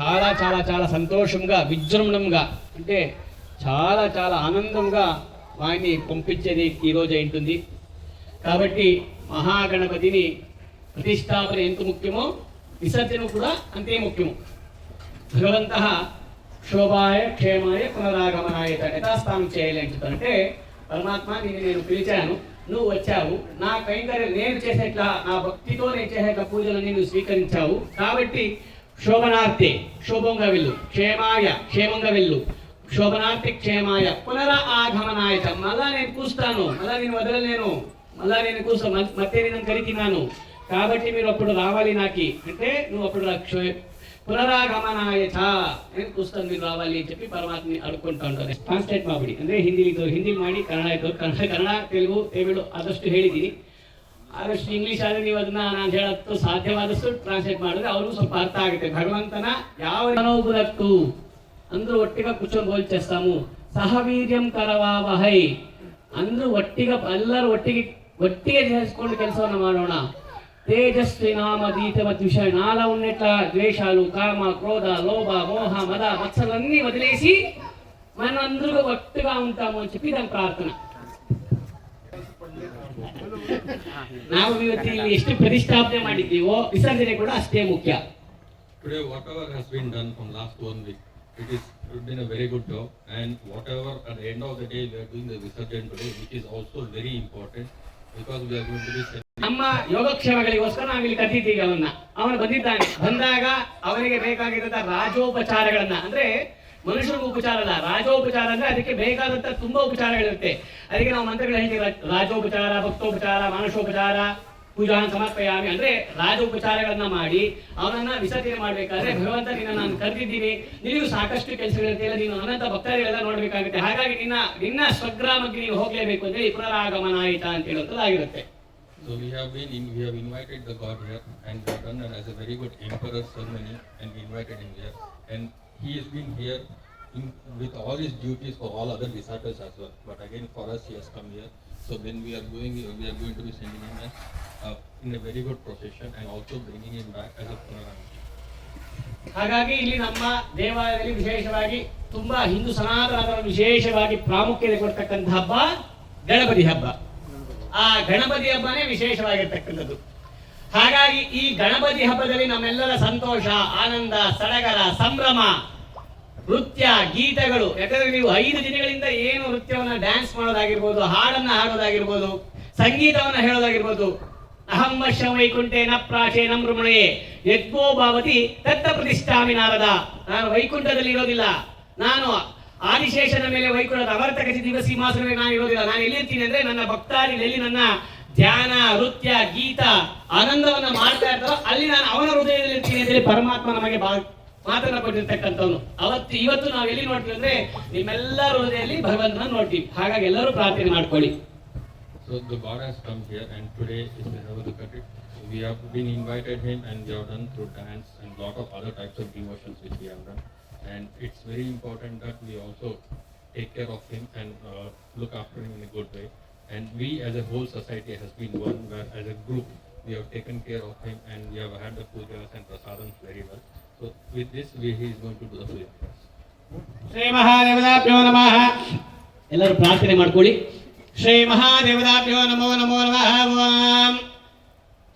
చాలా చాలా చాలా సంతోషంగా విజృంభణంగా అంటే చాలా చాలా ఆనందంగా వాడిని పంపించేది ఈరోజు ఉంటుంది. కాబట్టి మహాగణపతిని ప్రతిష్టాపన ఎంత ముఖ్యమో విసర్జన కూడా అంతే ముఖ్యము. భగవంత శోభాయ క్షేమాయ పునరాగమనాయ యథాస్థానం చేయాలి అని చెప్పారంటే, పరమాత్మ నేను పిలిచాను, నువ్వు వచ్చావు, నా కైంకర్యం నేను చేసేట్లా నా భక్తితో నేను చేసేట్లా పూజలన్నీ నువ్వు స్వీకరించావు. కాబట్టి శోభనార్థే శోభంగా వెళ్ళు, క్షేమాయ క్షేమంగా వెళ్ళు, శోభనార్థి క్షేమాయ పునర ఆగమనాయ మళ్ళా నేను కూస్తాను, మళ్ళా నేను వదలలేను, మళ్ళా నేను కూస్తాను, మధ్య నేను కరికినాను. కాబట్టి మీరు అప్పుడు రావాలి నాకి అంటే నువ్వు అప్పుడు పునరాగమనాయ నేను ಕೂಸ್ತಾನೆ మీరు ರಾವಲಿ ಅಂತ చెప్పి ಪರಮಾತ್ಮನಿ ಅಡ್ಕೊಂತ ఉంటారు. ಟ್ರಾನ್ಸ್ಲೇಟ್ ಮಾಡ್ಬಿಡಿ ಅಂದ್ರೆ ಹಿಂದಿ ಮಾಡಿ ಕನ್ನಡ ತೆಲುಗು ತಮಿಳು ಆದಷ್ಟು ಹೇಳಿದ್ದೀನಿ. ಆದಷ್ಟು ಇಂಗ್ಲೀಷ್ ಆದರೆ ನೀವು ಅದನ್ನ ನಾನು ಹೇಳೋದು ಸಾಧ್ಯವಾದಷ್ಟು ಟ್ರಾನ್ಸ್ಲೇಟ್ ಮಾಡಿದ್ರೆ ಅವ್ರಿಗೂ ಸ್ವಲ್ಪ ಅರ್ಥ ಆಗುತ್ತೆ. భగవంತನ ಯಾವ మనోగులకు అందరూ ఒట్టిగా కూర్చొని భోజనం చేస్తాము. సహవీర్యం కరవావహై అందరూ ఒట్టిగా ಎಲ್ಲರೂ ಒಟ್ಟಿಗೆ చేసుకొని ಕೆಲಸವನ್ನು ಮಾಡೋಣ. తేజస్వి నామదీతమద్విష నాలో ఉన్నట్ల ద్వేషాలు కామ క్రోధ లోభ మోహ మద మత్సరాలన్నీ వదిలేసి మనం అందరూ ఒట్టుగా ఉంటాము అని చెప్పి దాని ప్రార్థన. ನಾವು ಇವತ್ತು ಎಷ್ಟು ಪ್ರತಿಷ್ಠಾಪನೆ ಮಾಡಿದ್ದೀವೋ ವಿಸರ್ಜನೆ ಕೂಡ ಅಷ್ಟೇ ಮುಖ್ಯ. Today whatever has been done from last 1 week, it is been a very good job, and whatever at the end of the day we are doing the visarjan today, which is also very important because we are going to be ನಮ್ಮ ಯೋಗಕ್ಷೇಮಗಳಿಗೋಸ್ಕರ ನಾವು ಇಲ್ಲಿ ಕರೀತೀವಿ ಅವನು ಬಂದಿದ್ದಾನೆ. ಬಂದಾಗ ಅವನಿಗೆ ಬೇಕಾಗಿದ್ದಂತ ರಾಜೋಪಚಾರಗಳನ್ನ ಅಂದ್ರೆ ಮನುಷ್ಯರಿಗೂ ಉಪಚಾರ ಅಲ್ಲ, ರಾಜೋಪಚಾರ ಅಂದ್ರೆ ಅದಕ್ಕೆ ಬೇಕಾದಂತ ತುಂಬಾ ಉಪಚಾರಗಳಿರುತ್ತೆ. ಅದಕ್ಕೆ ನಾವು ಮಂತ್ರಗಳು ಹೇಳ್ತೀವಿ, ರಾಜೋಪಚಾರ, ಭಕ್ತೋಪಚಾರ, ಮಾನಸೋಪಚಾರ, ಪೂಜಾ ಸಮರ್ಪಯಾಮಿ ಅಂದ್ರೆ ರಾಜೋಪಚಾರಗಳನ್ನ ಮಾಡಿ ಅವನನ್ನ ವಿಸರ್ಜನೆ ಮಾಡ್ಬೇಕಾದ್ರೆ ಭಗವಂತ ನಿನ್ನ ನಾನು ಕರೆದಿದ್ದೀನಿ, ನಿನಗೂ ಸಾಕಷ್ಟು ಕೆಲಸಗಳಿರುತ್ತೆ, ನೀನು ಅನಂತ ಭಕ್ತರಿಗೆಲ್ಲ ನೋಡ್ಬೇಕಾಗುತ್ತೆ, ಹಾಗಾಗಿ ನಿನ್ನ ಸ್ವಗ್ರಾಮಕ್ಕೆ ನೀವು ಹೋಗ್ಲೇಬೇಕು ಅಂತ ಹೇಳಿ ಪುನರಾಗಮನ ಆಯಿತಾ ಅಂತ ಹೇಳುತ್ತದಾಗಿರುತ್ತೆ. So we have invited the God here, and we have done as a very good emperor ceremony, and we invited him here, and he has been here with all his duties for all other disciples as well. But again for us he has come here. So when we are going to be sending him in a very good procession and also bringing him back as a Punaragama. ಹಾಗಾಗಿ ಇಲ್ಲಿ ನಮ್ಮ ದೇವಾಲಯದಲ್ಲಿ ವಿಶೇಷವಾಗಿ ತುಂಬಾ ಹಿಂದೂ ಸನಾತನ ವಿಶೇಷವಾಗಿ ಪ್ರಾಮುಖ್ಯತೆ ಕೊಡ್ತಕ್ಕಂಥ ಹಬ್ಬ ಗಣಪತಿ ಹಬ್ಬ. ಆ ಗಣಪತಿ ಹಬ್ಬನೇ ವಿಶೇಷವಾಗಿರ್ತಕ್ಕಂಥದ್ದು. ಹಾಗಾಗಿ ಈ ಗಣಪತಿ ಹಬ್ಬದಲ್ಲಿ ನಮ್ಮೆಲ್ಲರ ಸಂತೋಷ, ಆನಂದ, ಸಡಗರ, ಸಂಭ್ರಮ, ನೃತ್ಯ, ಗೀತೆಗಳು. ಯಾಕಂದ್ರೆ ನೀವು 5 ದಿನಗಳಿಂದ ಏನು ನೃತ್ಯವನ್ನ ಡ್ಯಾನ್ಸ್ ಮಾಡೋದಾಗಿರ್ಬೋದು, ಹಾಡನ್ನ ಹಾಡೋದಾಗಿರ್ಬೋದು, ಸಂಗೀತವನ್ನ ಹೇಳೋದಾಗಿರ್ಬೋದು. ಅಹಂ ವಶ್ಯ ವೈಕುಂಠೇನ ಪ್ರಾಚೇ ನಮೃಮಣಯೇ ಯಜ್ಞೋ ಭಾವತಿ ತತ್ತ ಪ್ರತಿಷ್ಠಾಮಿ ನಾರದ. ನಾನು ವೈಕುಂಠದಲ್ಲಿ ಇರೋದಿಲ್ಲ, ನಾನು ಆದಿಶೇಷನ ಮೇಲೆ ವೈಕುಂಠದ ಅವರ್ತಕ ದಿವ ಸಿಂಹಾಸನದಲ್ಲಿ ನಾನು ಇರೋದಿಲ್ಲ. ನಾನು ಎಲ್ಲಿರ್ತೀನಿ ಅಂದ್ರೆ ನನ್ನ ಭಕ್ತಾದಿಗಳಲ್ಲಿ ನನ್ನ ಧ್ಯಾನ, ನೃತ್ಯ, ಗೀತ, ಆನಂದವನ್ನ ಮಾಡ್ತಾ ಇರ್ತಾರೋ ಅಲ್ಲಿ ನಾನು ಅವನ ಹೃದಯದಲ್ಲಿ ಇರ್ತೀನಿ ಅಂತೇಳಿ ಪರಮಾತ್ಮ ನಮಗೆ ಮಾತನ್ನ ಕೊಟ್ಟಿರ್ತಕ್ಕಂಥವನು. ಇವತ್ತು ನಾವು ಎಲ್ಲಿ ನೋಡ್ತೀವಿ ಅಂದ್ರೆ ನಿಮ್ಮೆಲ್ಲರ ಹೃದಯದಲ್ಲಿ ಭಗವಂತನ ನೋಡ್ತೀವಿ. ಹಾಗಾಗಿ ಎಲ್ಲರೂ ಪ್ರಾರ್ಥನೆ ಮಾಡ್ಕೊಳ್ಳಿ. So the God has come here, and today is we have been invited him, and we have done through dance and lot of other types of devotions which we have done. And it's very important that we also take care of him and look after him in a good way. And we as a whole society has been one where as a group we have taken care of him, and we have had the pujas and prasadams very well. So with this he is going to do the puja for us. Shri ಮಹಾದೇವತಾಭ್ಯೋ ನಮಃ. ಎಲ್ಲರೂ ಪ್ರಾರ್ಥನೆ ಮಾಡ್ಕೊಳ್ಳಿ. ಶ್ರೀ ಮಹಾದೇವತಾಭ್ಯೋ ನಮೋ ನಮೋ ನಮಃ. ಓಂ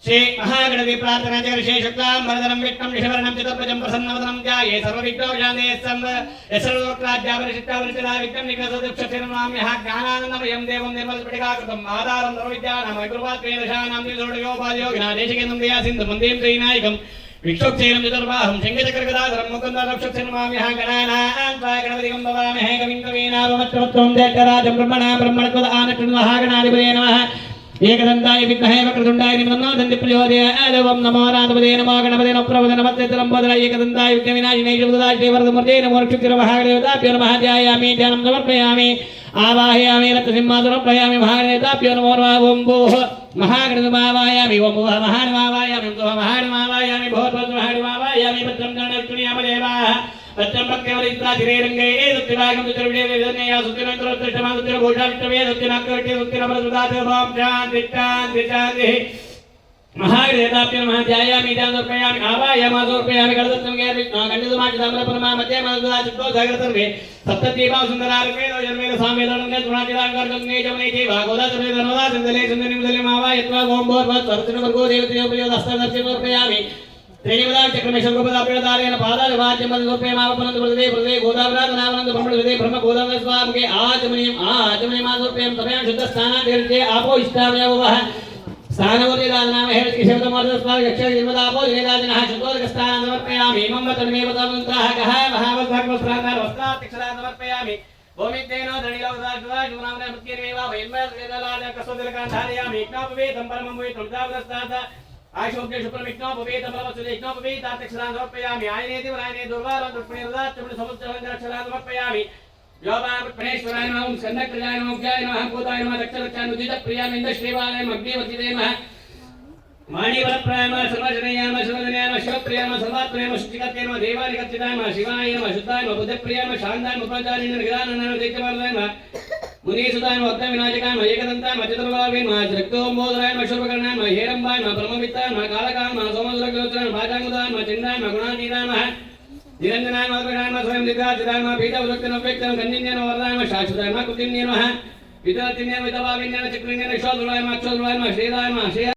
ಶ್ರೀ ಮಹಾಗಣಪತಿ ಪ್ರಾರ್ಥನಾ ಜಗರ್ಷೇ ಶುಕ್ಲಾಂ ವರದನಂ ವಿಷ್ಣುಂ ಶಶವರ್ಣಂ ಚತುರ್ಭುಜಂ ಪ್ರಸನ್ನವದನಂ ಧ್ಯಾಯೇ ಸರ್ವವಿಘ್ನೋಪಶಾಂತಯೇ ಯಸ್ಸರ್ವೋಕ್ತಾದ್ಯಾಪರಿಚಿತ್ತಾಪರಿಚಿತಾ ವಿಘ್ನಂ ನಿಗ್ರಹೋದಕ್ಷತಿರ್ನಾಮ್ಯಃ ಜ್ಞಾನಾನಂದಮಯಂ ದೇವಂ ನಿರ್ಮಲಸ್ಫಟಿಕಾಕೃತಂ ಆಧಾರಂ ಸರ್ವವಿದ್ಯಾನಾಂ ಗುರುವಾತ್ಮೇದಶಾನಾಂ ನಿರೋಢಯೋಪಾದಿಯೋಗಿನಾ ದೇಶಿಕೇಂದ್ರಂ ದಯಾ ಸಿಂಧು ಮಂದೇಂ ಶ್ರೀನಾಯಕಂ ವಿಕ್ಷೋಕ್ಷೇನಂ ಚತುರ್ಬಾಹುಂ ಶಂಖಚಕ್ರಗದಾಧರಂ ಮುಕುಂದ ರಕ್ಷೋಕ್ಷೇನಮಾಮ್ಯಃ ಗಣಾನಾಂ ತ್ವಾ ಗಣಪತಿಗಂ ಭವಾಮಹೇ ಕವಿಂ ಕವೀನಾಭಮಚ್ಛವತ್ವಂ ಜ್ಯೇಷ್ಠರಾಜಂ ಬ್ರಹ್ಮಣಾಂ ಬ್ರಹ್ಮಣಸ್ಪದಾನಕೃಣ್ಮಹಾಗಣಾಧಿಪತಯೇ ನಮಃ. ಏಕದಂತಾಯ ವಿದ್ಮಹೇ ವಕ್ರತುಂಡಾಯ ಧೀಮಹಿ ತನ್ನೋ ಪ್ರಚೋದಯಾತ್. ಓಂ ನಮೋ ನಾರಾಯಣಾಯ ನಮೋ ಗಣಪತಯೇ ನಮಃ ಪ್ರಭುದೇ ನಮಸ್ತೆ ಲಂಬೋದರ ಏಕದಂತಾಯ ವಿಘ್ನವಿನಾಶಿನೇ ಶ್ರೀ ಶ್ರೀವರದಮೂರ್ತೆ ನಮೋ ನಕ್ಷತ್ರಮಹಾಗಣೇವತಾಭ್ಯೋ ನಮಃ. ಧ್ಯಾಯಾಮಿ ಧ್ಯಾನಂ ಸಮರ್ಪಯಾಮಿ ಆವಾಹಯಾಮಿ ರತ್ನಸಿಂಹಾಸನಂ ಪ್ರಯಾಮಿ ಮಹಾಗಣೇವತಾಭ್ಯೋ ನಮೋ ನಮಃ. ಓಂ ಭೂಃ ಮಹಾಗಣಪತಿಮಾವಾಯಾಮಿ ಓಂ ಭೂಃ ಮಹಾಗಣಪತಿಮಾವಾಯಾಮಿ ಓಂ ಭೂಃ ಮಹಾಗಣಪತಿಮಾವಾಯಾಮಿ ಭೂರ್ಭುವಃ ಭದ್ರಂ ಗಣೇಶ್ವರಿಯಾಮದೇವಾಃ ಭದ್ರಂ ಭಕ್ತೇವರಿತ್ರಾಧಿರೇರಂಗೇ ದುತ್ತಿರಾಗಂ ದುತ್ತಿರವಿದೇವದನ್ನೇಯ ಸುತ್ತಿನಂತರದೃಷ್ಟಮಾ ದುತ್ತಿರಭೂಷಾವಿಷ್ಟವೇ ದುತ್ತಿನಾಕೃತಿ ದುತ್ತಿರಮರಸುಧಾತೆ ಓಂ ಶಾಂತಿ ಶಾಂತಿ ಶಾಂತಿ. महागणेताभ्यो नमः ध्यायामि ध्यानसमर्पयामि आवाहयामि गणदत्तं गण्डितमाचिदामरपरमा मध्ये मनोददा चित्तो सागर सर्वे सप्तदीपा सुन्दरार्पेदो जन्मेद सामेदनं गुणाचिदांगार्गंगे जमने देवा गोदा सर्वे धर्मदा सिंधले सिंधनि मुदले मावायत्वा ओम भोर्भत् सरस्वती वर्गो देवतेयो प्रियो दस्तदर्शनमर्पयामि त्रिनिवदा चक्रमेश गोपदाप्यदारेण पादावाच्यं समर्पयामापनंद प्रदे प्रदे गोदावराधनावनंद ब्रह्मणविदे ब्रह्म गोदावरा स्वामके आचमनीयमासमर्पयामि तपयां शुद्ध स्थानादेर्चे आपो इष्टावयवः स्थानवोदिदानाम हेरति शब्दमर्दस्वाद यक्षः निर्मदापो जनेदादिनः शुद्धोदकस्थानं समर्पयामि मम तन्मेव तमन्त्रः कः महावद्भक्तवस्त्रान्तार वस्त्रातिक्षरान् समर्पयामि भूमितेनो दणिलोकदाजुवा जुनामने मुक्तिरेव वैन्मयदलाद कसोदलकान्धारयामि इक्नापवेदं परमं वे तुलदावदस्ताद आशोक्य शुक्रमिक्नापवेदं परमसुदे इक्नापवेदातिक्षरान् समर्पयामि आयनेति वरायने दुर्वारं दुष्पणिर्दात्तमुनि समुद्रवन्द्रक्षरान् समर्पयामि योगापणेश्वराय नमः स्कन्दकृजाय नमः उग्राय नमः भूताय नमः दक्षरक्षानुदितप्रियाय नमः श्रीवाय नमः अग्निवर्तिते नमः माणिवरप्राय नमः सर्वजनयाय नमः सर्वजनयाय नमः शिवप्रियाय नमः सर्वात्मने नमः शुचिकर्ते नमः देवानिकर्तिताय नमः शिवाय नमः शुद्धाय नमः बुद्धप्रियाय नमः शान्ताय नमः उपचारिणे निराननाय नमः दैत्यमार्गाय नमः मुनीसुताय नमः अग्निविनाशकाय नमः एकदन्ताय नमः चतुर्बाहुवे नमः जगदोम्बोधराय नमः शूर्पकर्णाय नमः हेरम्बाय नमः ब्रह्मवित्ताय नमः कालकाय नमः सोमदुर्गोचराय नमः भाजाङ्गुदाय नमः चिन्दाय नमः गुणातीताय नमः निरंजनाय नमः प्रणाय स्वयं दिव्याचिदाय नमः पीठवृत्तिनं व्यक्तं गन्धिन्येन वरदाय नमः शाश्वताय नमः कुतिन्ये नमः वितरतिन्ये वितभाविन्ये चक्रिन्ये शोधुराय नमः अक्षोधुराय नमः श्रीराय नमः